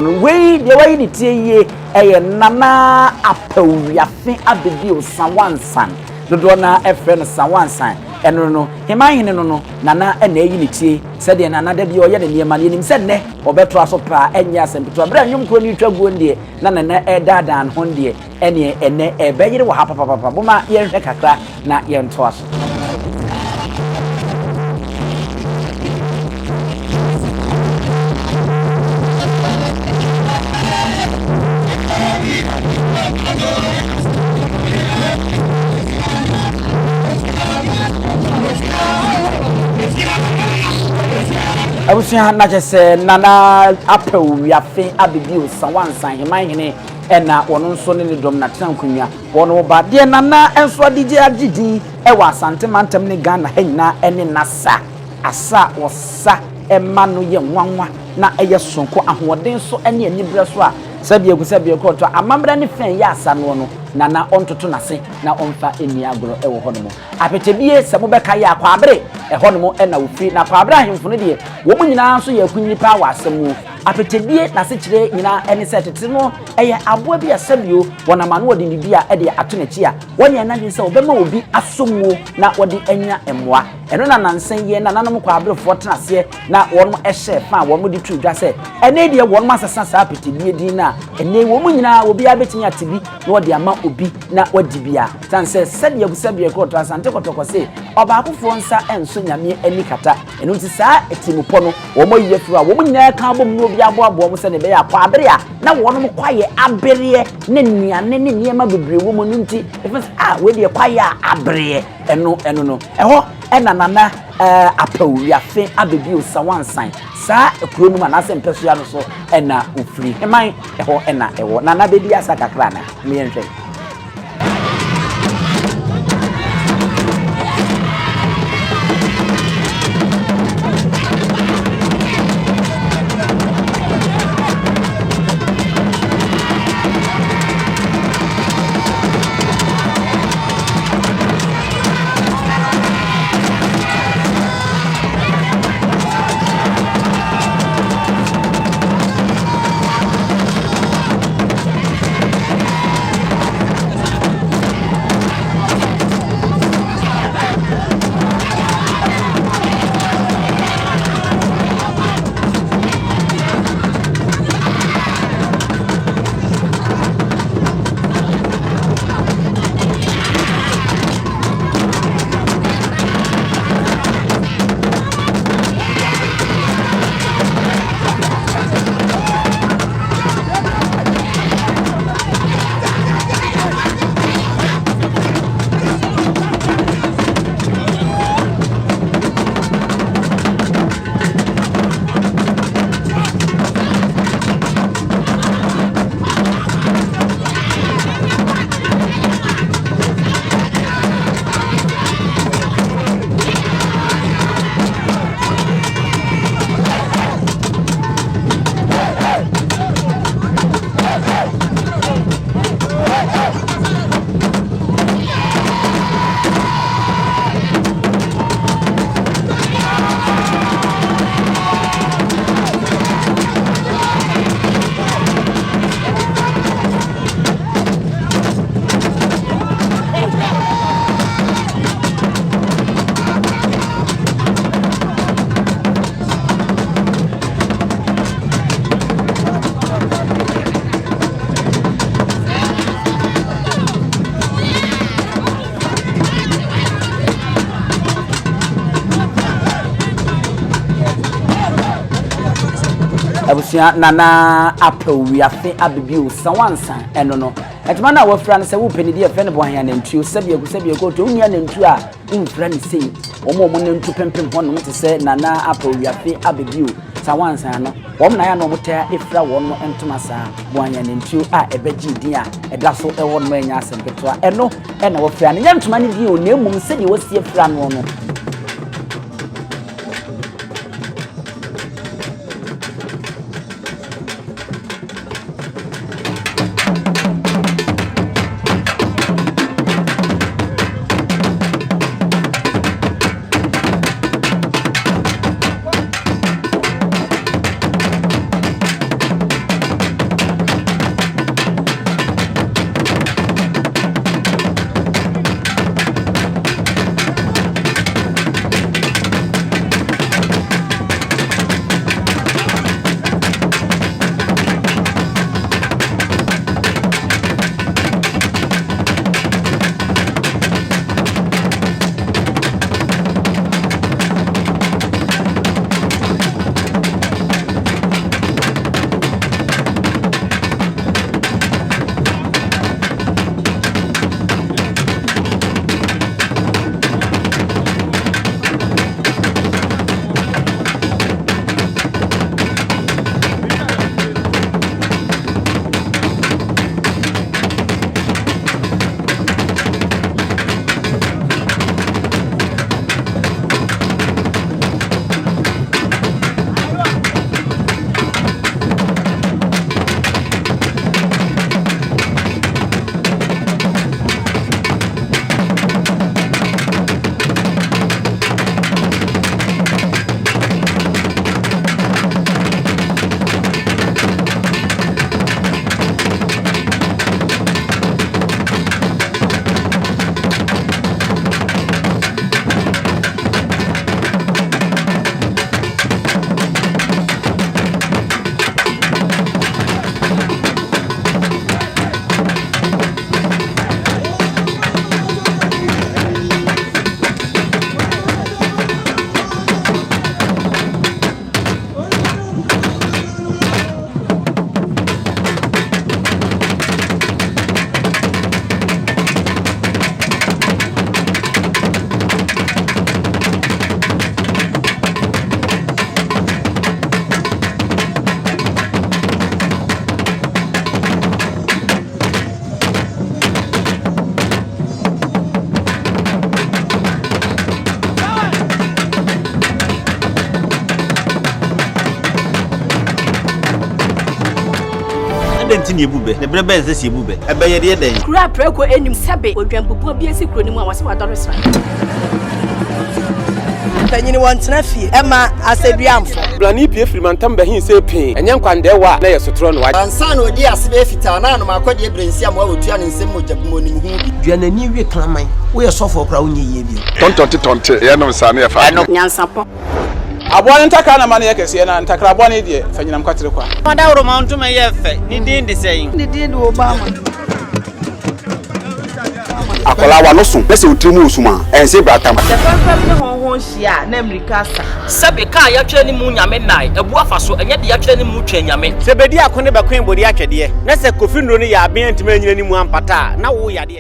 we the way ni tie ye nana Apau Wiafe Ababio Sanwoansan dodo na efre Sanwoansan eno no hemahene no nana na eyi ni tie se de nana da bi o ye ne niema ne nim se ne obeto aso pra enya sempeto abra nwom kro ni twaguo ndie na nana edadan ho ndie ene ene ebeyire wo hapapapa boma ye hwe kakra na ye nto aso Abusia na jese nana Apau Wiafe Ababio Sanwoansan hemahene ena wono nso ne dom na trankunwa wono ba de nana enso adigye agidi e wa Asante mantam ne Ghana hanyina ene nasa asa wosa ema no ye nwanwa na eye sonko ahoden so ene anibra so a sabie ko to amambra ne fen ya asa no nana ontoto nase na onfa eni agoro e wo hono mo apetebie se mo beka ya kwa abere e hono mo e na ofiri na kwa abere ahemfo no de wo mu nyina so ya kunyi pa wa asemu apetebie na se kire nyina ene setete no eye aboa bi asabio wona ma no wodi ni bia e de ato na chi a wonya na din se obema obi asomuo na wodi anya emoa eno na nansen ye na nanom kwa abere fo tenase na wono ehye fa wono di tudwa se ene de wono asasa sa apetebie din na ene wo mu nyina obi abetini atibi na wodi ama obi na wadibia tanse sede abusabie ko to Asante kotoko se obaakofo nsa enso nyame anikata enu nti saa etimupo no wo mo yefu a wo mo nyina ka bom no obi aboabo mo se ne be ya kwa abere a na wono mo kwaye abere ne nuane ne niema bebre wo mo nti efes we de kwaye abere eno no eho ena nana Apau Wiafe Ababio Sanwoansan saa ekuro no na sempeso ya no so ena ofiri heman eho ena ewo nana bedi asa kakra na me yenhwe abusia nana Apau Wiafe Ababio Sanwoansan eno no etuma na wafra no se wo penidi efe ne bohan ya nantuo sabie ko to unia nantuo a umfra ne sei omo nantu pempem ho no te se nana Apau Wiafe Ababio Sanwoansan no wom na ya no motaa efra won no entuma saa bohan ya nantuo a ebeji din a eda so e won no anya asempeto a eno na wafra ne ntuma ne din o na emum se de wasi efra no no nti ne ebube ne bre ben se ebube ebe ye de den kura preko enim sebe odwampopo bi esi kuro ni mu a wase wadoro sra Tanyini wantena fie ema aseduamfo blani pie frimantam bahin se pin enye nkwande wa na yesotro no wa ansa na odi asebe fita na no makode ebrensi am wa wotua ne nsem mojabmo ni mu hu bi duanani wie klaman wo ye sofo kra wonye yie bi tontonte ye no nsane ye fa NYANSAPO abone ntakra na mane yakese na ntakra abone de fanyinam kwatere kwa mada woro mantuma ye fe ni din de sey ni din do Obama akola wa no so pese otrimu osuma ense bratam the first ne honhon hia na America sa sebe ka ya twere ni mu nyame nai ebu afaso enye de ya twere ni mu twa nyame sebedi akone be kwen bodi atwede na se kofi nro ni ya aben ntime nyina ni mu ampata na wo ya de